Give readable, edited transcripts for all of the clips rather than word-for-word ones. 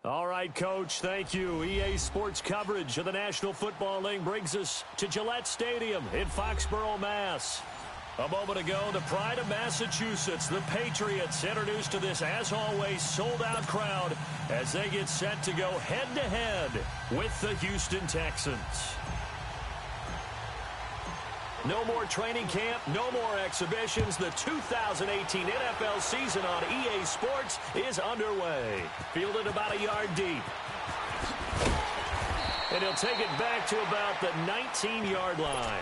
All right, Coach, thank you. EA Sports coverage of the National Football League brings us to Gillette Stadium in Foxborough, Mass. A moment ago, the pride of Massachusetts, the Patriots, introduced to this, as always, sold-out crowd as they get set to go head-to-head with the Houston Texans. No more training camp, no more exhibitions. The 2018 NFL season on EA Sports is underway. Fielded about a yard deep. And he'll take it back to about the 19-yard line.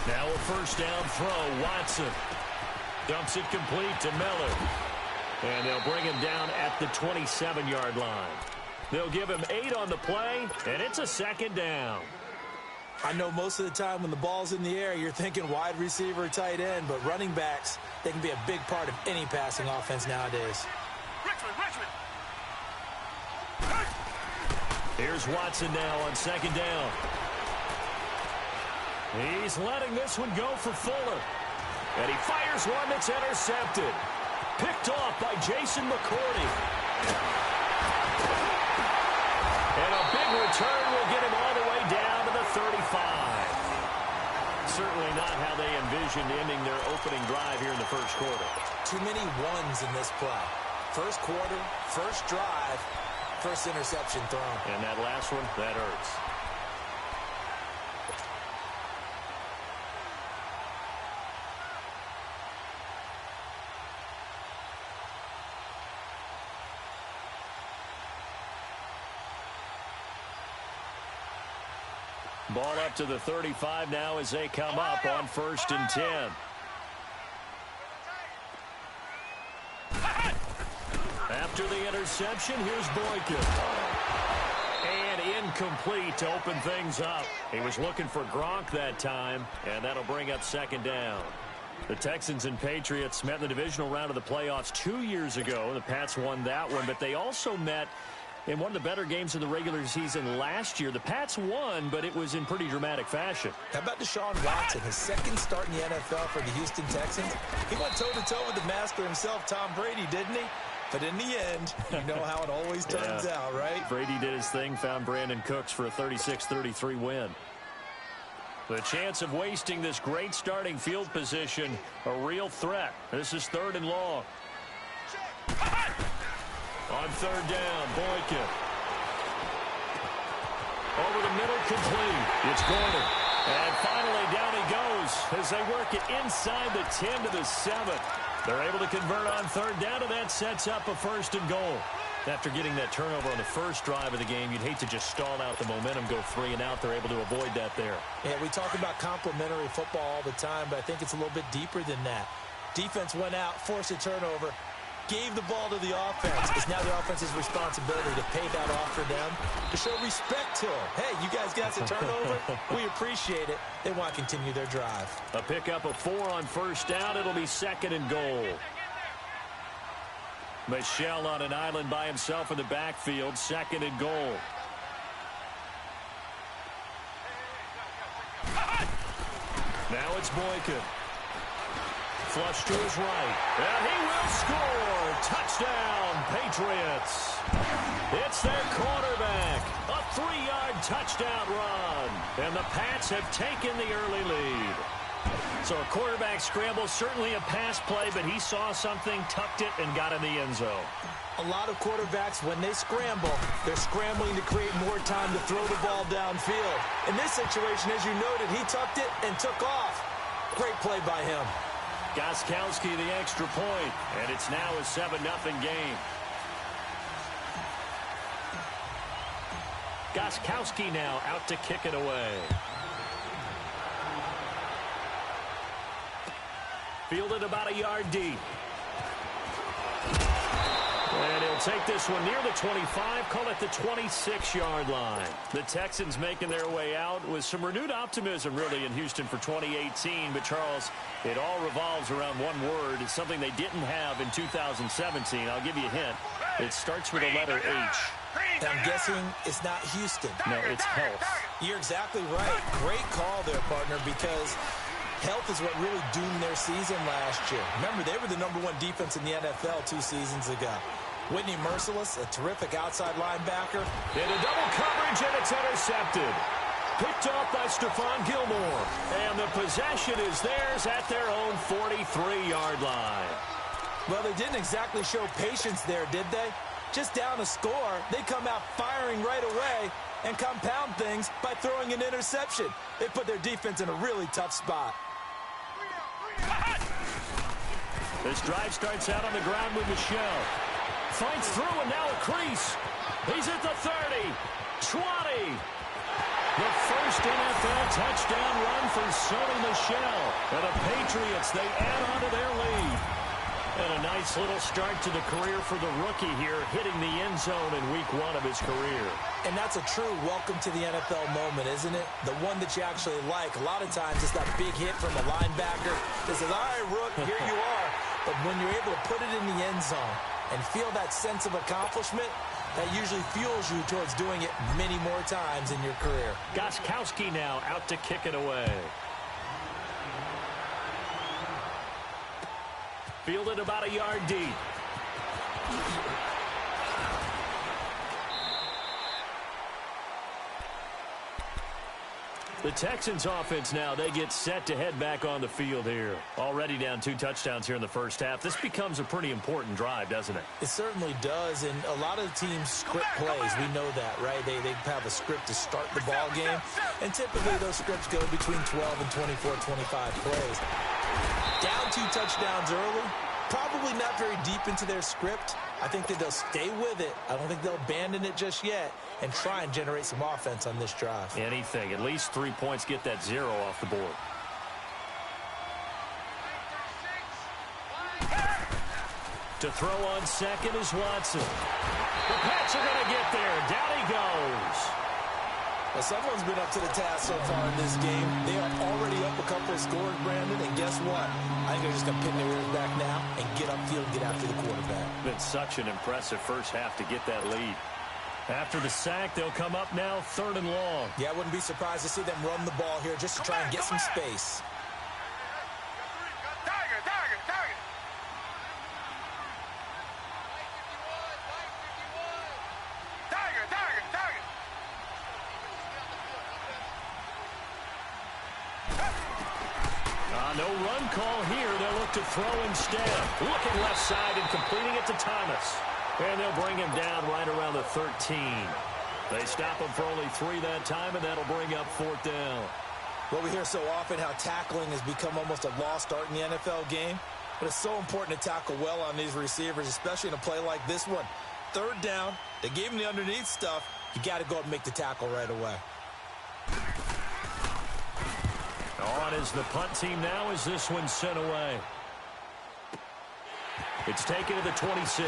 Now a first down throw, Watson. Dumps it complete to Miller. And they'll bring him down at the 27-yard line. They'll give him 8 on the play, and it's a second down. I know most of the time when the ball's in the air, you're thinking wide receiver, tight end, but running backs, they can be a big part of any passing offense nowadays. Here's Watson now on second down. He's letting this one go for Fuller. And he fires one that's intercepted. Picked off by Jason McCourty. And a big return will get him all the way down to the 35. Certainly not how they envisioned ending their opening drive here in the first quarter. Too many ones in this play. First quarter, first drive, first interception thrown. And that last one, that hurts. Ball up to the 35 now as they come up on 1st and 10. After the interception, here's Boykin. And incomplete to open things up. He was looking for Gronk that time, and that'll bring up second down. The Texans and Patriots met in the divisional round of the playoffs 2 years ago. The Pats won that one, but they also met in one of the better games of the regular season last year. The Pats won, but it was in pretty dramatic fashion. How about Deshaun Watson, his second start in the NFL for the Houston Texans? He went toe-to-toe with the master himself, Tom Brady, didn't he? But in the end, you know how it always turns out, right? Brady did his thing, found Brandon Cooks for a 36-33 win. The chance of wasting this great starting field position, a real threat. This is 3rd and long. On 3rd down, Boykin. Over the middle, complete. It's Gordon. And finally, down he goes as they work it inside the 10 to the 7. They're able to convert on 3rd down, and that sets up a 1st and goal. After getting that turnover on the first drive of the game, you'd hate to just stall out the momentum, go 3 and out. They're able to avoid that there. Yeah, we talk about complementary football all the time, but I think it's a little bit deeper than that. Defense went out, forced a turnover, gave the ball to the offense. It's now the offense's responsibility to pay that off for them, to show respect to them. Hey, you guys got the turnover. We appreciate it. They want to continue their drive. A pickup of 4 on 1st down. It'll be 2nd and goal. Michel on an island by himself in the backfield. 2nd and goal. Now it's Boykin. Flush to his right. And he will score. Touchdown, Patriots. It's their quarterback. A 3-yard touchdown run. And the Pats have taken the early lead. So a quarterback scramble, certainly a pass play, but he saw something, tucked it, and got in the end zone. A lot of quarterbacks, when they scramble, they're scrambling to create more time to throw the ball downfield. In this situation, as you noted, he tucked it and took off. Great play by him. Gostkowski the extra point, and it's now a 7-0 game. Gostkowski now out to kick it away. Fielded about a yard deep. And he'll They'll take this one near the 25, call it the 26-yard line. The Texans making their way out with some renewed optimism, really, in Houston for 2018. But, Charles, it all revolves around one word. It's something they didn't have in 2017. I'll give you a hint. It starts with the letter H. I'm guessing it's not Houston. No, it's health. You're exactly right. Great call there, partner, because health is what really doomed their season last year. Remember, they were the #1 defense in the NFL 2 seasons ago. Whitney Merciless, a terrific outside linebacker. Into double coverage, and it's intercepted. Picked off by Stephon Gilmore. And the possession is theirs at their own 43-yard line. Well, they didn't exactly show patience there, did they? Just down a score, they come out firing right away and compound things by throwing an interception. They put their defense in a really tough spot. This drive starts out on the ground with Michel. Fights through, and now a crease. He's at the 30, 20. The first NFL touchdown run for Sony Michel. And the Patriots, they add on to their lead. And a nice little start to the career for the rookie here, hitting the end zone in week 1 of his career. And that's a true welcome to the NFL moment, isn't it? The one that you actually like. A lot of times it's that big hit from a linebacker that says, all right, Rook, here you are. But when you're able to put it in the end zone and feel that sense of accomplishment, that usually fuels you towards doing it many more times in your career. Gostkowski now out to kick it away. Fielded about a yard deep. The Texans offense now, they get set to head back on the field here. Already down 2 touchdowns here in the first half. This becomes a pretty important drive, doesn't it? It certainly does, and a lot of the teams script plays. We know that, right? They have a script to start the ball game, and typically those scripts go between 12 and 24, 25 plays. Down 2 touchdowns early, probably not very deep into their script. I think that they'll stay with it. I don't think they'll abandon it just yet and try and generate some offense on this drive. Anything. At least 3 points, get that 0 off the board. To throw on second is Watson. The Pats are going to get there. Down he goes. Well, someone's been up to the task so far in this game. They are already up a couple of scores, Brandon, and guess what? I think they're just going to pin their ears back now and get upfield and get after the quarterback. Been such an impressive first half to get that lead. After the sack, they'll come up now 3rd and long. Yeah, I wouldn't be surprised to see them run the ball here just to try and get some space. No run call here. They'll look to throw instead. Looking left side and completing it to Thomas. And they'll bring him down right around the 13. They stop him for only 3 that time, and that'll bring up 4th down. Well, we hear so often how tackling has become almost a lost art in the NFL game. But it's so important to tackle well on these receivers, especially in a play like this one. 3rd down, they gave him the underneath stuff. You got to go up and make the tackle right away. On is the punt team now as this one's sent away. It's taken to the 26.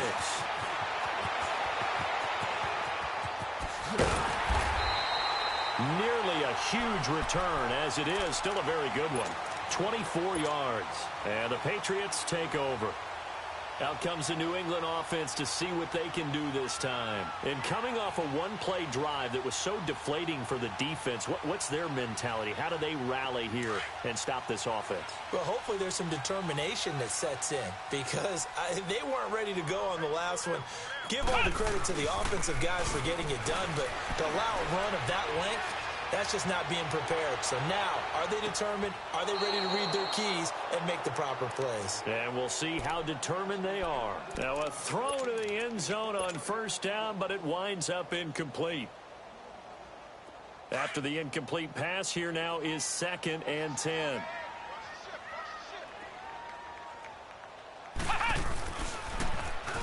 Nearly a huge return, as it is still a very good one. 24 yards. And the Patriots take over. Out comes the New England offense to see what they can do this time. And coming off a one-play drive that was so deflating for the defense, what's their mentality? How do they rally here and stop this offense? Well, hopefully there's some determination that sets in because they weren't ready to go on the last one. Give all the credit to the offensive guys for getting it done, but to allow a run of that length, that's just not being prepared. So now, are they determined? Are they ready to read their keys and make the proper plays? And we'll see how determined they are. Now a throw to the end zone on 1st down, but it winds up incomplete. After the incomplete pass, here now is 2nd and 10.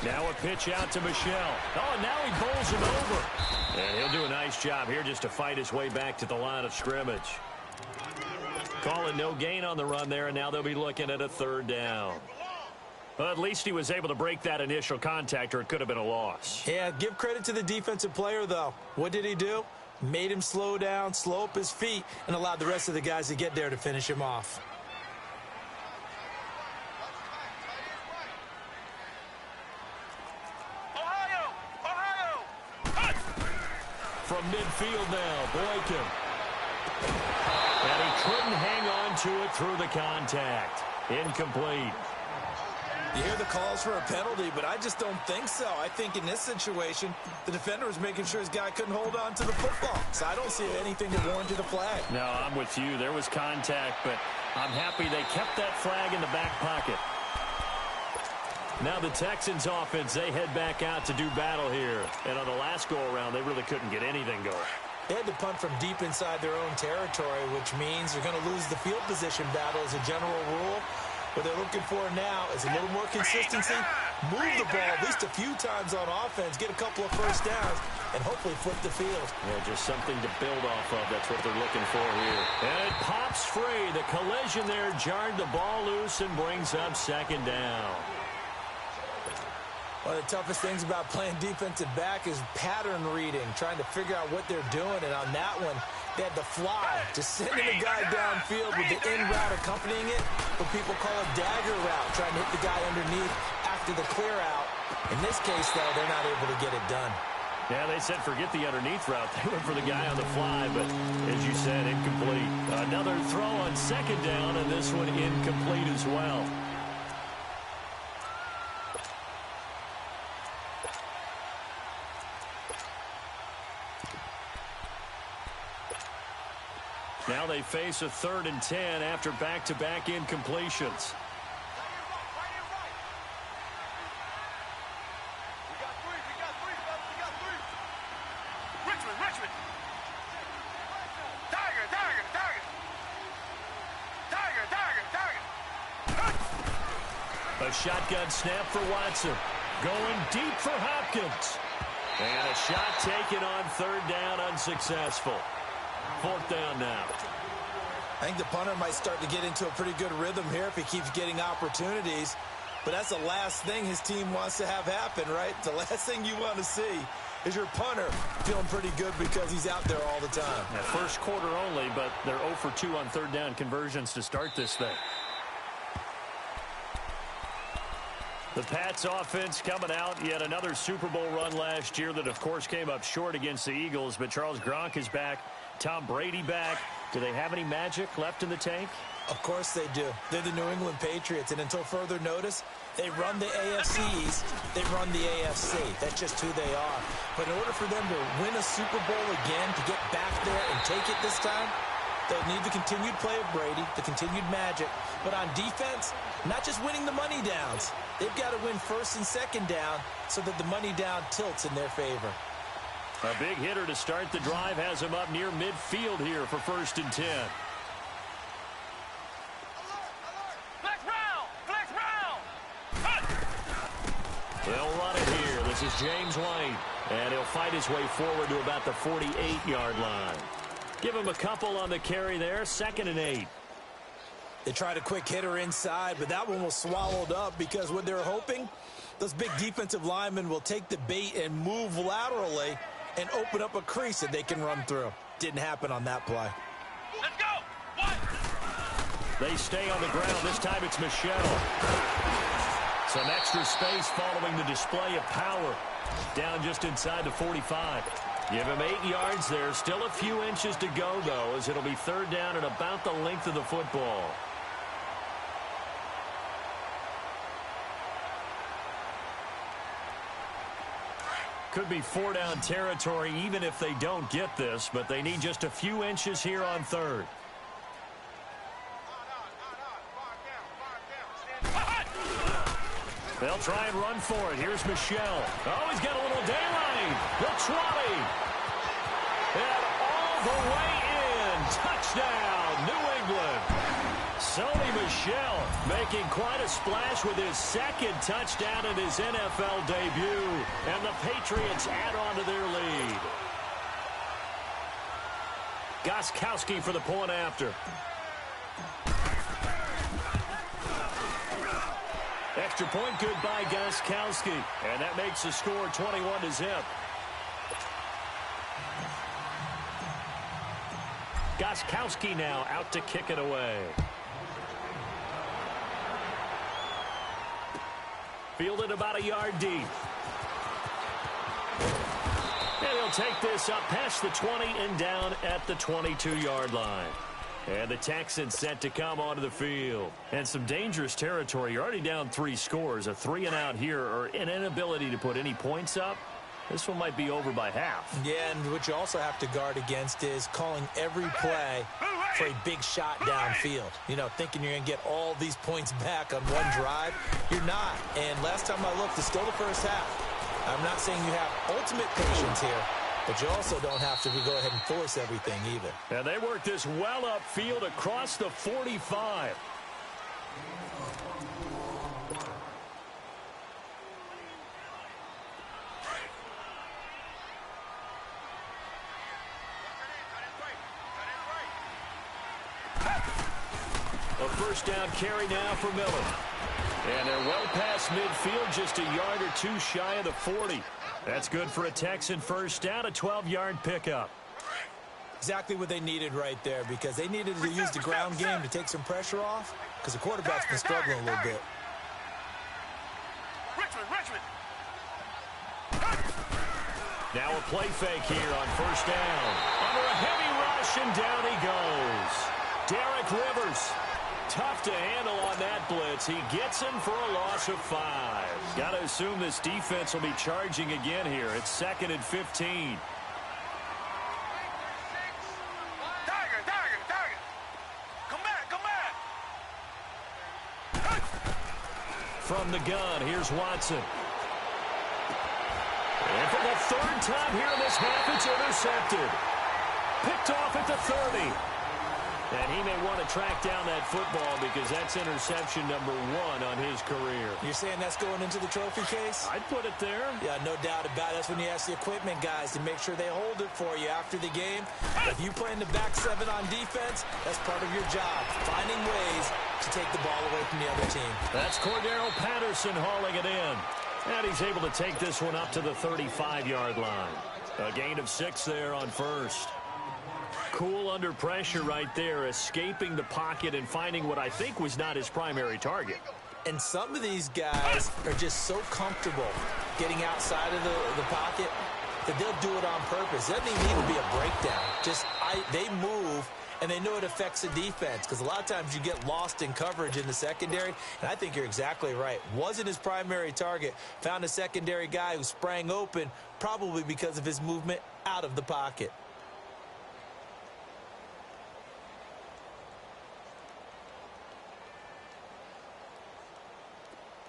Now a pitch out to Michel. Oh, and now he bowls him over. And he'll do a nice job here just to fight his way back to the line of scrimmage. Call it no gain on the run there, and now they'll be looking at a 3rd down. Well, at least he was able to break that initial contact, or it could have been a loss. Yeah, give credit to the defensive player, though. What did he do? Made him slow down, slow up his feet, and allowed the rest of the guys to get there to finish him off. From midfield now, Boykin. And he couldn't hang on to it through the contact. Incomplete. You hear the calls for a penalty, but I just don't think so. I think in this situation, the defender was making sure his guy couldn't hold on to the football. So I don't see anything to warrant a flag. No, I'm with you. There was contact, but I'm happy they kept that flag in the back pocket. Now the Texans offense, they head back out to do battle here. And on the last go-around, they really couldn't get anything going. They had to punt from deep inside their own territory, which means they're going to lose the field position battle as a general rule. What they're looking for now is a little more consistency, move the ball at least a few times on offense, get a couple of first downs, and hopefully flip the field. Yeah, just something to build off of. That's what they're looking for here. And it pops free. The collision there jarred the ball loose and brings up second down. One of the toughest things about playing defensive back is pattern reading, trying to figure out what they're doing. And on that one, they had the fly, just sending the guy downfield with the in route accompanying it, what people call a dagger route, trying to hit the guy underneath after the clear out. In this case, though, they're not able to get it done. Yeah, they said forget the underneath route. They went for the guy on the fly, but as you said, incomplete. Another throw on second down, and this one incomplete as well. Now they face a 3rd and 10 after back-to-back incompletions. Richmond. A shotgun snap for Watson. Going deep for Hopkins. And a shot taken on 3rd down, unsuccessful. 4th down now. I think the punter might start to get into a pretty good rhythm here if he keeps getting opportunities. But that's the last thing his team wants to have happen, right? The last thing you want to see is your punter feeling pretty good because he's out there all the time. Yeah, first quarter only, but they're 0 for 2 on 3rd down conversions to start this thing. The Pats offense coming out, yet another Super Bowl run last year that, of course, came up short against the Eagles. But Charles Gronk is back. Tom Brady back. Do they have any magic left in the tank? Of course they do. They're the New England Patriots, and until further notice, they run the AFC East, they run the AFC. That's just who they are. But in order for them to win a Super Bowl again, to get back there and take it this time, they'll need the continued play of Brady, the continued magic. But on defense, not just winning the money downs. They've got to win 1st and 2nd down so that the money down tilts in their favor. A big hitter to start the drive has him up near midfield here for 1st and 10. They'll run it here. This is James White. And he'll fight his way forward to about the 48-yard line. Give him a couple on the carry there. 2nd and 8. They tried a quick hitter inside, but that one was swallowed up because what they're hoping, those big defensive linemen will take the bait and move laterally and open up a crease that they can run through. Didn't happen on that play. Let's go! What? They stay on the ground. This time it's Michelle. Some extra space following the display of power. Down just inside the 45. Give him 8 yards there. Still a few inches to go, though, as it'll be 3rd down and about the length of the football. Could be 4-down territory even if they don't get this, but they need just a few inches here on 3rd. They'll try and run for it. Here's Michelle. Oh, he's got a little daylight. The 20. And all the way in. Touchdown, New England. Sony Michel making quite a splash with his 2nd touchdown in his NFL debut. And the Patriots add on to their lead. Gostkowski for the point after. Extra point good by Gostkowski. And that makes the score 21-0. Gostkowski now out to kick it away. Fielded about a yard deep. And he'll take this up past the 20 and down at the 22-yard line. And the Texans set to come onto the field. And some dangerous territory. You're already down 3 scores. A 3-and-out here or an inability to put any points up. This one might be over by half. Yeah, and what you also have to guard against is calling every play for a big shot downfield. You know, thinking you're going to get all these points back on one drive. You're not. And last time I looked, it's still the first half. I'm not saying you have ultimate patience here, but you also don't have to go ahead and force everything either. And they work this well upfield across the 45. A first down carry now for Miller. And they're well past midfield, just a yard or two shy of the 40. That's good for a Texan first down, a 12-yard pickup. Exactly what they needed right there, because they needed to use the ground game to take some pressure off, because the quarterback's been struggling a little bit. Richmond. Now a play fake here on first down. Under a heavy rush, and down he goes. Derek Rivers. Tough to handle on that blitz. He gets him for a loss of 5. Got to assume this defense will be charging again here. It's 2nd and 15. Tiger. Come back. From the gun, here's Watson. And for the 3rd time here in this half, it's intercepted. Picked off at the 30. And he may want to track down that football because that's interception number 1 on his career. You're saying that's going into the trophy case? I'd put it there. Yeah, no doubt about it. That's when you ask the equipment guys to make sure they hold it for you after the game. If you play in the back 7 on defense, that's part of your job, finding ways to take the ball away from the other team. That's Cordero Patterson hauling it in. And he's able to take this one up to the 35-yard line. A gain of 6 there on first. Cool under pressure right there, escaping the pocket and finding what I think was not his primary target. And some of these guys are just so comfortable getting outside of the pocket that they'll do it on purpose. It doesn't even need to be a breakdown. They move, and they know it affects the defense because a lot of times you get lost in coverage in the secondary, and I think you're exactly right. Wasn't his primary target. Found a secondary guy who sprang open, probably because of his movement out of the pocket.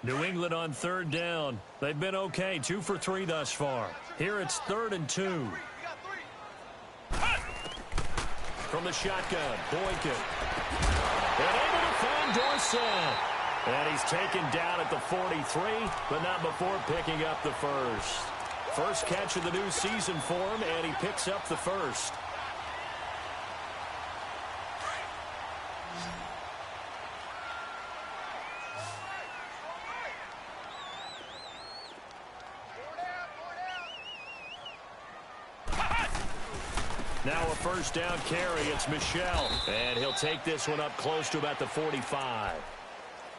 New England on 3rd down. They've been okay, 2 for 3 thus far. Here it's 3rd and 2. From the shotgun, Boykin. And able to find Dorsett. And he's taken down at the 43, but not before picking up the first. First catch of the new season for him, and he picks up the first. Now a first down carry. It's Michel. And he'll take this one up close to about the 45.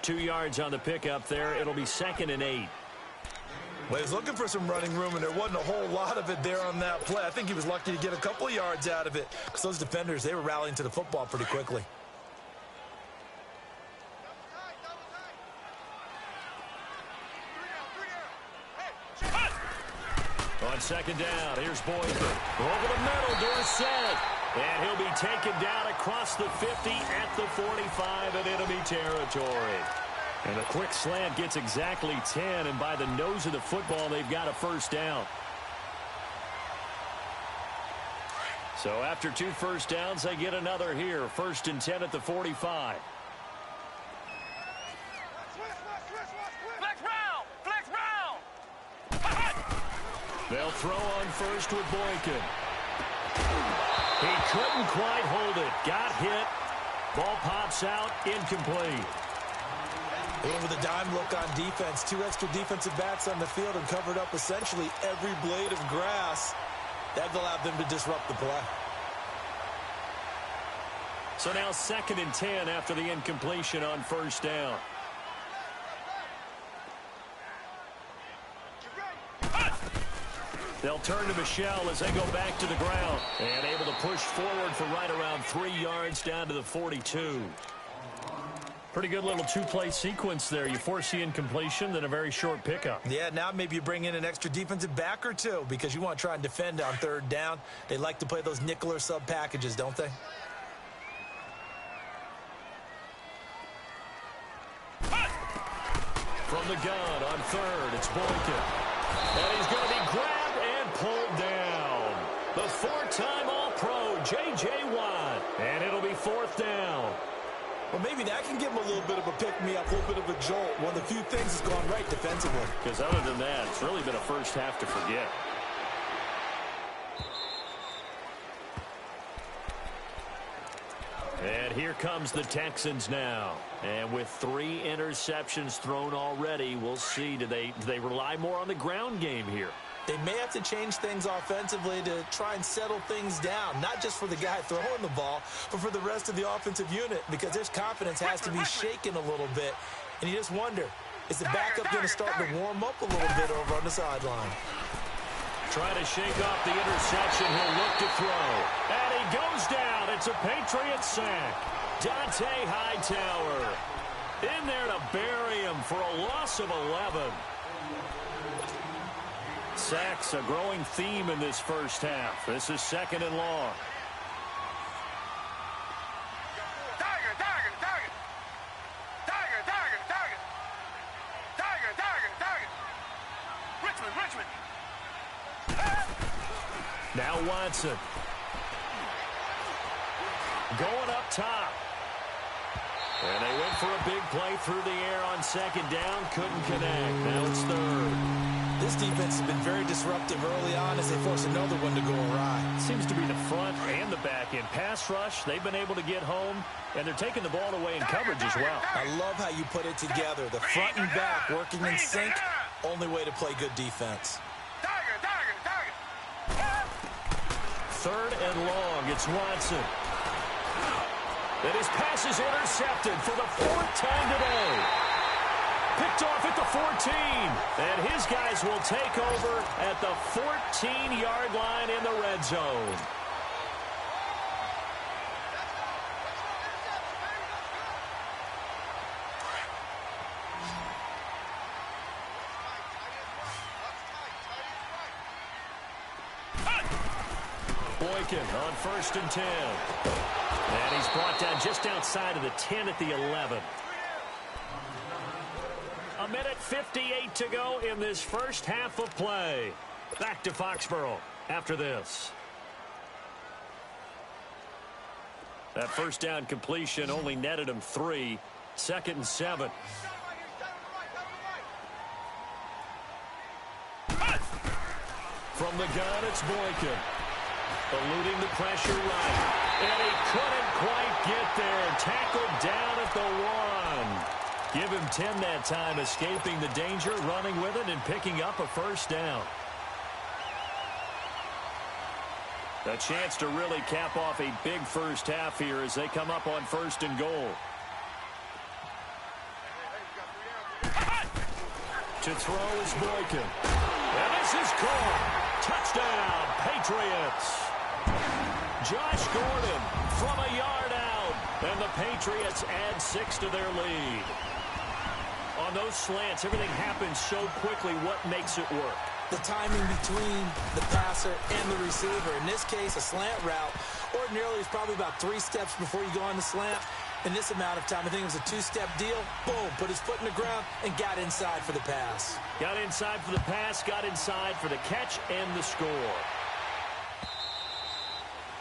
2 yards on the pickup there. It'll be 2nd and 8. Well, he was looking for some running room, and there wasn't a whole lot of it there on that play. I think he was lucky to get a couple of yards out of it because those defenders, they were rallying to the football pretty quickly. On 2nd down, here's Boykin. Over the middle, Dorsett. And he'll be taken down across the 50 at the 45 in enemy territory. And a quick slant gets exactly 10, and by the nose of the football, they've got a first down. So after 2 first downs, they get another here. 1st and 10 at the 45. They'll throw on first with Boykin. He couldn't quite hold it. Got hit. Ball pops out. Incomplete. They went with a dime look on defense. 2 extra defensive backs on the field and covered up essentially every blade of grass. That allowed them to disrupt the play. So now 2nd and 10 after the incompletion on 1st down. They'll turn to Michelle as they go back to the ground. And able to push forward for right around 3 yards down to the 42. Pretty good little 2-play sequence there. You force the incompletion, then a very short pickup. Yeah, now maybe you bring in an extra defensive back or 2 because you want to try and defend on 3rd down. They like to play those nickel or sub packages, don't they? From the gun on 3rd, it's Boykin. And he's going to be grabbed and pulled down. The 4-time All-Pro, J.J. Watt. And it'll be 4th down. Well, maybe that can give him a little bit of a pick-me-up, a little bit of a jolt. One of the few things that's gone right defensively. Because other than that, it's really been a first half to forget. And here comes the Texans now. And with 3 interceptions thrown already, we'll see. Do they rely more on the ground game here? They may have to change things offensively to try and settle things down, not just for the guy throwing the ball, but for the rest of the offensive unit, because their confidence has to be shaken a little bit. And you just wonder, is the backup going to start to warm up a little bit over on the sideline? Trying to shake off the interception. He'll look to throw. And he goes down. It's a Patriot sack. Dante Hightower in there to bury him for a loss of 11. Sacks, a growing theme in this first half. This is 2nd and long. Tiger, tiger, tiger. Tiger, tiger, tiger. Tiger, tiger, tiger. Richmond, Richmond. Now Watson. Going up top. And they went for a big play through the air on 2nd down. Couldn't connect. Now it's 3rd. This defense has been very disruptive early on as they force another one to go awry. Seems to be the front and the back end. Pass rush, they've been able to get home, and they're taking the ball away in coverage as well. I love how you put it together. The front and back working in sync. Only way to play good defense. Tiger, tiger, tiger. 3rd and long. It's Watson. And his pass is intercepted for the 4th time today. Picked off at the 14. And his guys will take over at the 14-yard line in the red zone. Boykin on 1st and 10. And he's brought down just outside of the 10 at the 11. A minute 58 to go in this first half of play. Back to Foxborough after this. That first down completion only netted him 3. 2nd and 7. From the gun, it's Boykin. Eluding the pressure right. And he couldn't quite get there. Tackled down at the 1. Give him 10 that time, escaping the danger, running with it, and picking up a first down. A chance to really cap off a big first half here as they come up on 1st and goal. To throw is Boykin. And this is caught. Touchdown, Patriots. Josh Gordon from a yard out. And the Patriots add 6 to their lead. On those slants, everything happens so quickly. What makes it work? The timing between the passer and the receiver. In this case, a slant route. Ordinarily, it's probably about 3 steps before you go on the slant. In this amount of time, I think it was a 2-step deal. Boom, put his foot in the ground and got inside for the pass. Got inside for the pass, got inside for the catch and the score.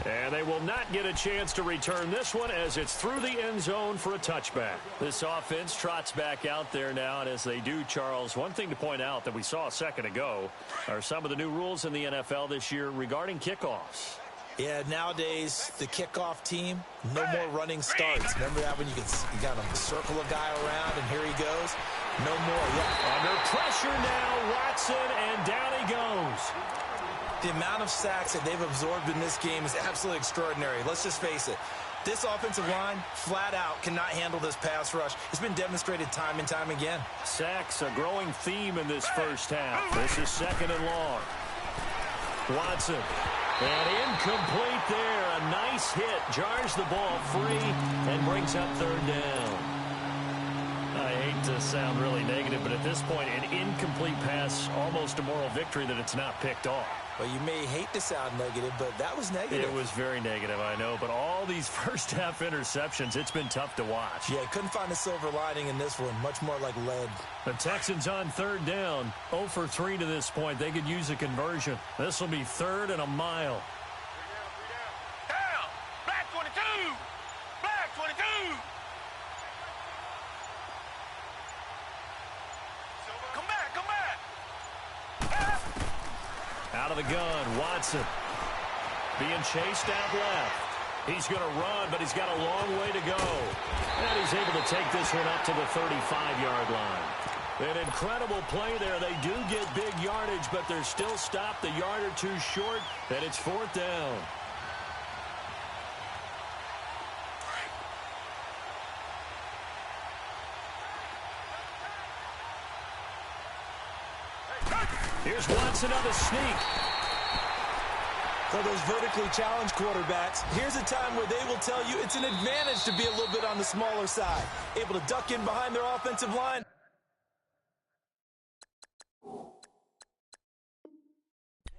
And they will not get a chance to return this one as it's through the end zone for a touchback. This offense trots back out there now, and as they do, Charles, one thing to point out that we saw a second ago are some of the new rules in the NFL this year regarding kickoffs. Yeah, nowadays, the kickoff team, no more running starts. Remember that when you got to circle a guy around, and here he goes? No more. Yeah. Under pressure now, Watson, and down he goes. The amount of sacks that they've absorbed in this game is absolutely extraordinary. Let's just face it. This offensive line, flat out, cannot handle this pass rush. It's been demonstrated time and time again. Sacks, a growing theme in this first half. This is 2nd and long. Watson, and incomplete there. A nice hit, jars the ball free, and brings up 3rd down. I hate to sound really negative, but at this point, an incomplete pass, almost a moral victory that it's not picked off. Well, you may hate to sound negative, but that was negative. It was very negative, I know. But all these first-half interceptions, it's been tough to watch. Yeah, couldn't find a silver lining in this one. Much more like lead. The Texans on 3rd down. 0 for 3 to this point. They could use a conversion. This will be 3rd and a mile. Down. Black 22. Black 22. Come back. Come back. Out of the gun, Watson. Being chased out left. He's going to run, but he's got a long way to go. And he's able to take this one up to the 35-yard line. An incredible play there. They do get big yardage, but they're still stopped a yard or two short, and it's 4th down. Here's Watson on the sneak. For those vertically challenged quarterbacks, here's a time where they will tell you it's an advantage to be a little bit on the smaller side. Able to duck in behind their offensive line.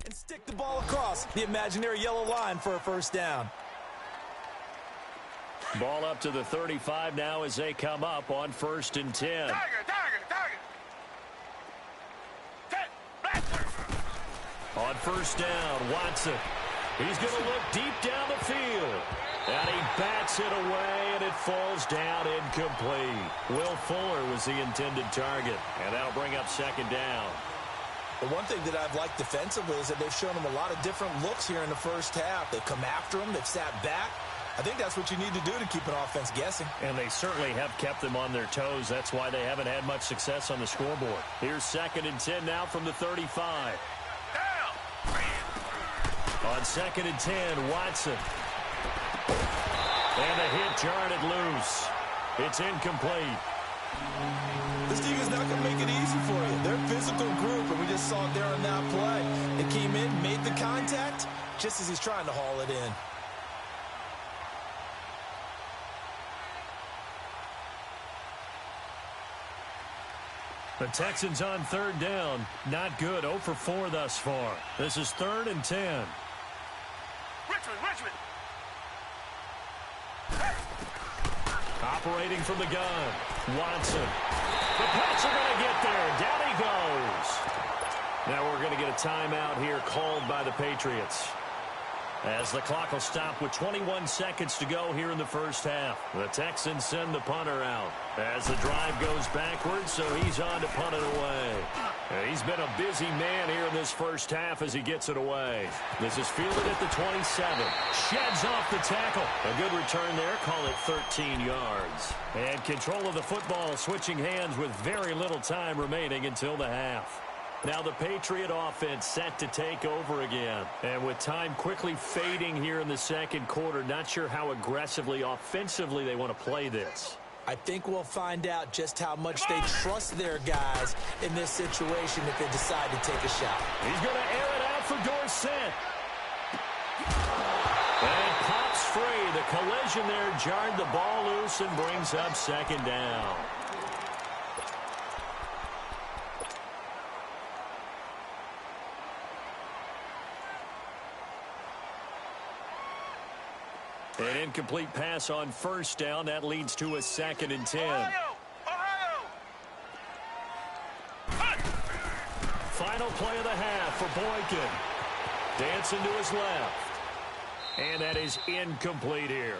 And stick the ball across the imaginary yellow line for a 1st down. Ball up to the 35 now as they come up on 1st and 10. Tiger. On 1st down, Watson. He's going to look deep down the field. And he bats it away, and it falls down incomplete. Will Fuller was the intended target, and that'll bring up 2nd down. The one thing that I've liked defensively is that they've shown him a lot of different looks here in the first half. They've come after him. They've sat back. I think that's what you need to do to keep an offense guessing. And they certainly have kept them on their toes. That's why they haven't had much success on the scoreboard. Here's 2nd and 10 now from the 35. On 2nd and 10, Watson. And the hit jarred it loose. It's incomplete. This team is not going to make it easy for you. They're a physical group, and we just saw it there on that play. They came in, made the contact, just as he's trying to haul it in. The Texans on 3rd down. Not good. 0 for 4 thus far. This is 3rd and 10. Richmond. Operating from the gun. Watson. The Pats are going to get there. Down he goes. Now we're going to get a timeout here called by the Patriots, as the clock will stop with 21 seconds to go here in the first half. The Texans send the punter out as the drive goes backwards, so he's on to punt it away. And he's been a busy man here in this first half as he gets it away. This is fielded at the 27. Sheds off the tackle. A good return there. Call it 13 yards. And control of the football switching hands with very little time remaining until the half. Now the Patriot offense set to take over again. And with time quickly fading here in the second quarter, not sure how aggressively, offensively they want to play this. I think we'll find out just how much they trust their guys in this situation if they decide to take a shot. He's going to air it out for Dorsett. And it pops free. The collision there jarred the ball loose and brings up 2nd down. An incomplete pass on 1st down. That leads to a 2nd and 10. Ohio. Final play of the half for Boykin. Dancing to his left. And that is incomplete here.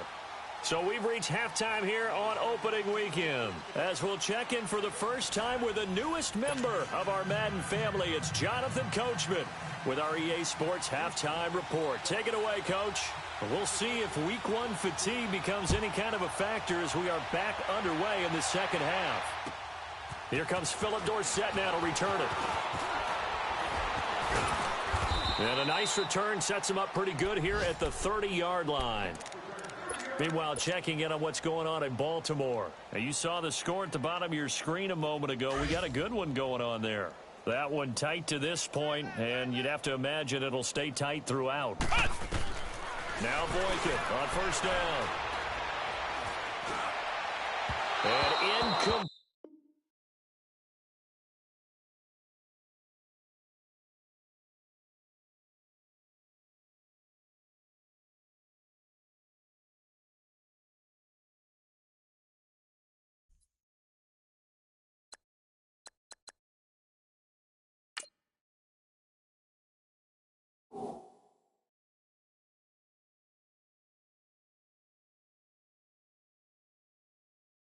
So we've reached halftime here on opening weekend. As we'll check in for the first time with the newest member of our Madden family, it's Jonathan Coachman with our EA Sports Halftime Report. Take it away, Coach. We'll see if Week 1 fatigue becomes any kind of a factor as we are back underway in the second half. Here comes Philip Dorsett now to return it. And a nice return sets him up pretty good here at the 30-yard line. Meanwhile, checking in on what's going on in Baltimore. Now, you saw the score at the bottom of your screen a moment ago. We got a good one going on there. That one tight to this point, and you'd have to imagine it'll stay tight throughout. Now Boykin on first down. And incomplete.